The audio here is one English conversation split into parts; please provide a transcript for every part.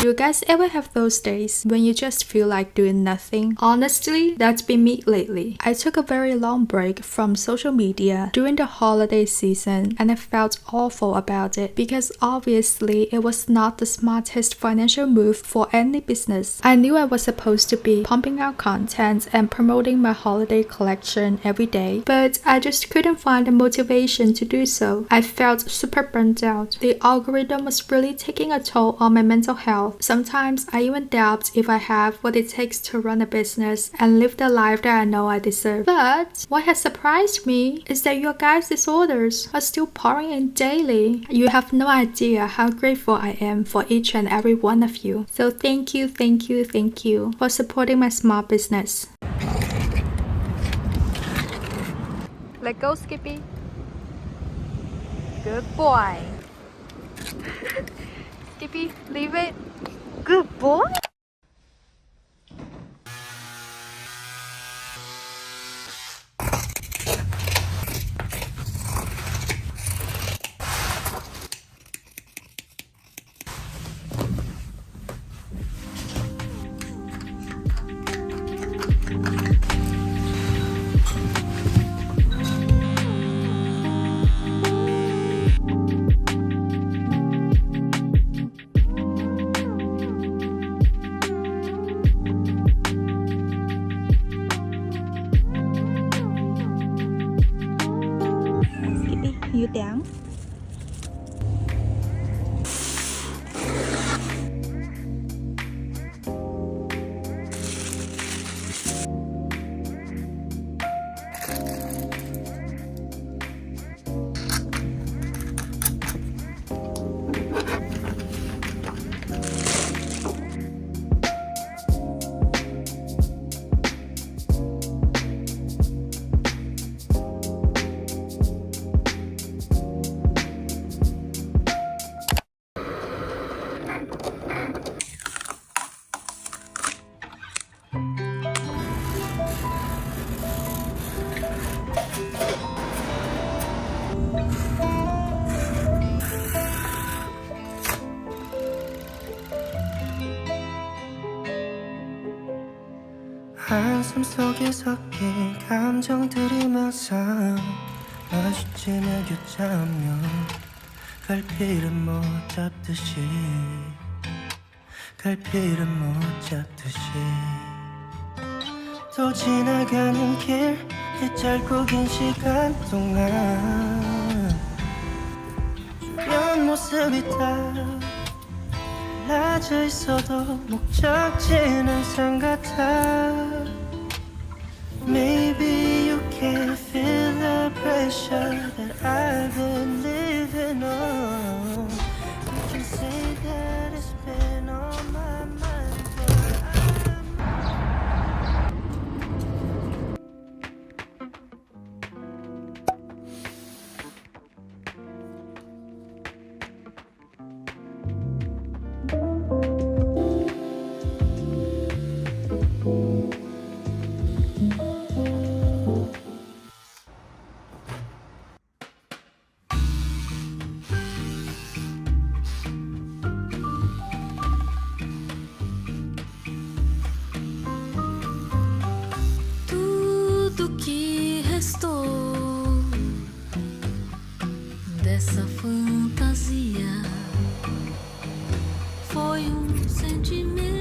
Do you guys ever have those days when you just feel like doing nothing? Honestly, that's been me lately. I took a very long break from social media during the holiday season and I felt awful about it because obviously it was not the smartest financial move for any business. I knew I was supposed to be pumping out content and promoting my holiday collection every day, but I just couldn't find the motivation to do so. I felt super burnt out. The algorithm was really taking a toll on my mental health. Sometimes I even doubt if I have what it takes to run a business and live the life that I know I deserve. But what has surprised me is that your guys' orders are still pouring in daily. You have no idea how grateful I am for each and every one of you. So thank you for supporting my small business. Let go, Skippy. Good boy. Skippy, leave it. Good boy. You down? 한숨 속에 섞인 감정들이 막 마주치며 교차하며 갈피를 못 잡듯이 또 지나가는 길 이 짧고 긴 시간 동안 주변 모습이 다 달라져 있어도 목적지는 항상 같아 Maybe you can feel the pressure that I've been living on You can say that it's been on my mind but Tudo que restou dessa fantasia foi sentimento.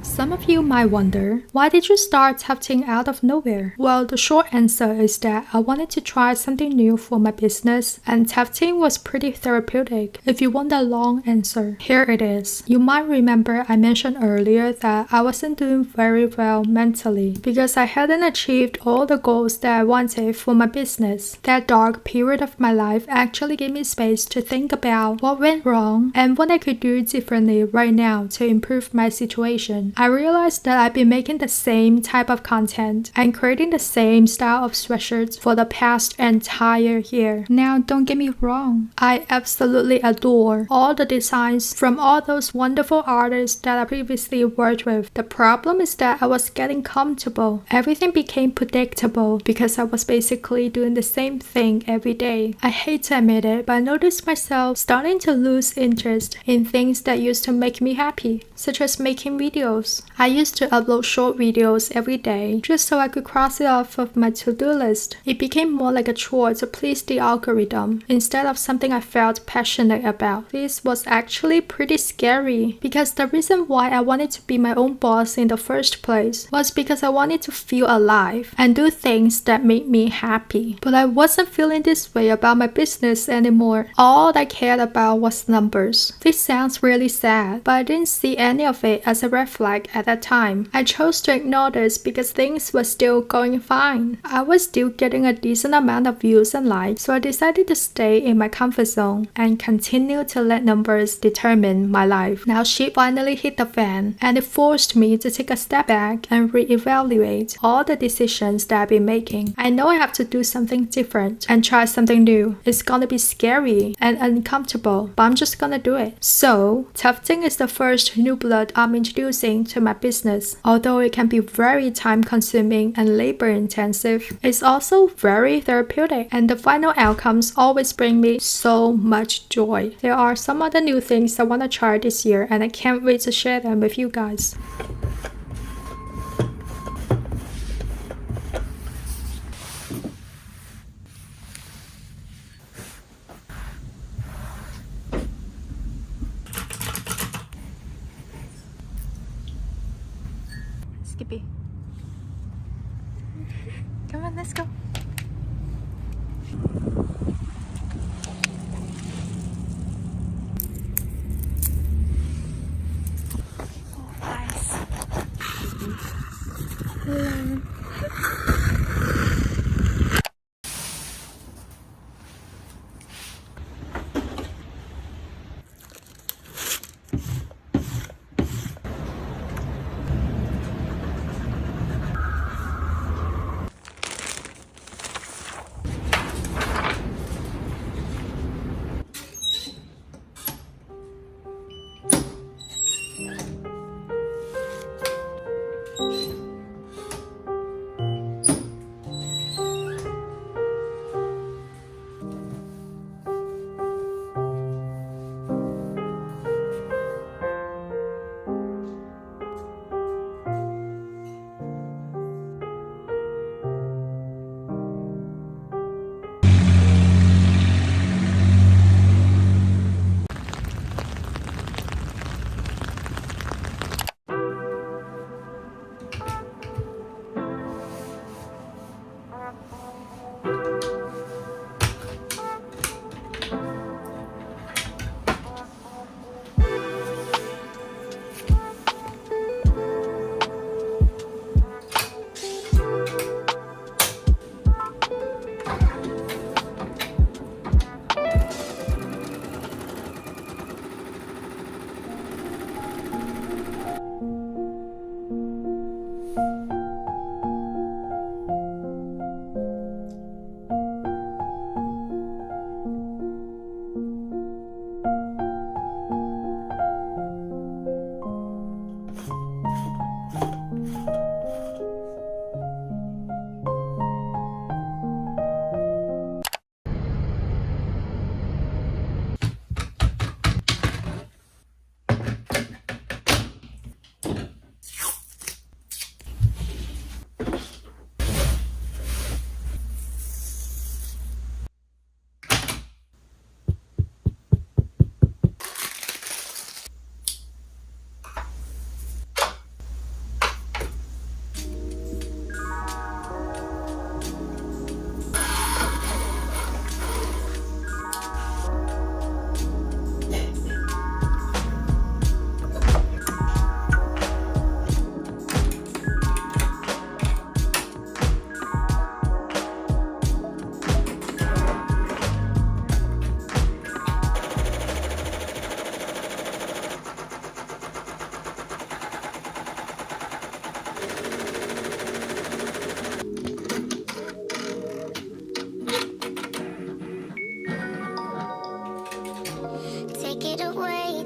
Some of you might wonder, why did you start tufting out of nowhere? Well, the short answer is that I wanted to try something new for my business, and tufting was pretty therapeutic. If you want a long answer, here it is. You might remember I mentioned earlier that I wasn't doing very well mentally because I hadn't achieved all the goals that I wanted for my business. That dark period of my life actually gave me space to think about what went wrong and what I could do differently right now to improve my situation. I realized that I've been making the same type of content and creating the same style of sweatshirts for the past entire year. Now, don't get me wrong, I absolutely adore all the designs from all those wonderful artists that I previously worked with. The problem is that I was getting comfortable. Everything became predictable because I was basically doing the same thing every day. I hate to admit it, but I noticed myself starting to lose interest in things that used to make me happy, such as making videos. I used to upload short videos every day just so I could cross it off of my to-do list. It became more like a chore to please the algorithm instead of something I felt passionate about. This was actually pretty scary because the reason why I wanted to be my own boss in the first place was because I wanted to feel alive and do things that made me happy. But I wasn't feeling this way about my business anymore. All I cared about was numbers. This sounds really sad, but I didn't see any of it as a red flag at that time. I chose to ignore this because things were still going fine. I was still getting a decent amount of views and likes, so I decided to stay in my comfort zone and continue to let numbers determine my life. Now shit finally hit the fan, and it forced me to take a step back and reevaluate all the decisions that I've been making. I know I have to do something different and try something new. It's gonna be scary and uncomfortable, but I'm just gonna do it. So, tufting is the first new blood I'm introducing to my business. Although it can be very time consuming and labor intensive, it's also very therapeutic, and the final outcomes always bring me so much joy. There are some other new things I want to try this year, and I can't wait to share them with you guys. Skippy. Come on, let's go. Oh, guys. Hello.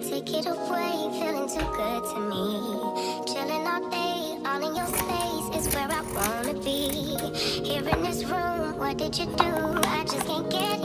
Take it away, feeling too good to me. Chilling all day, all in your space is where I wanna be. Here in this room, what did you do? I just can't get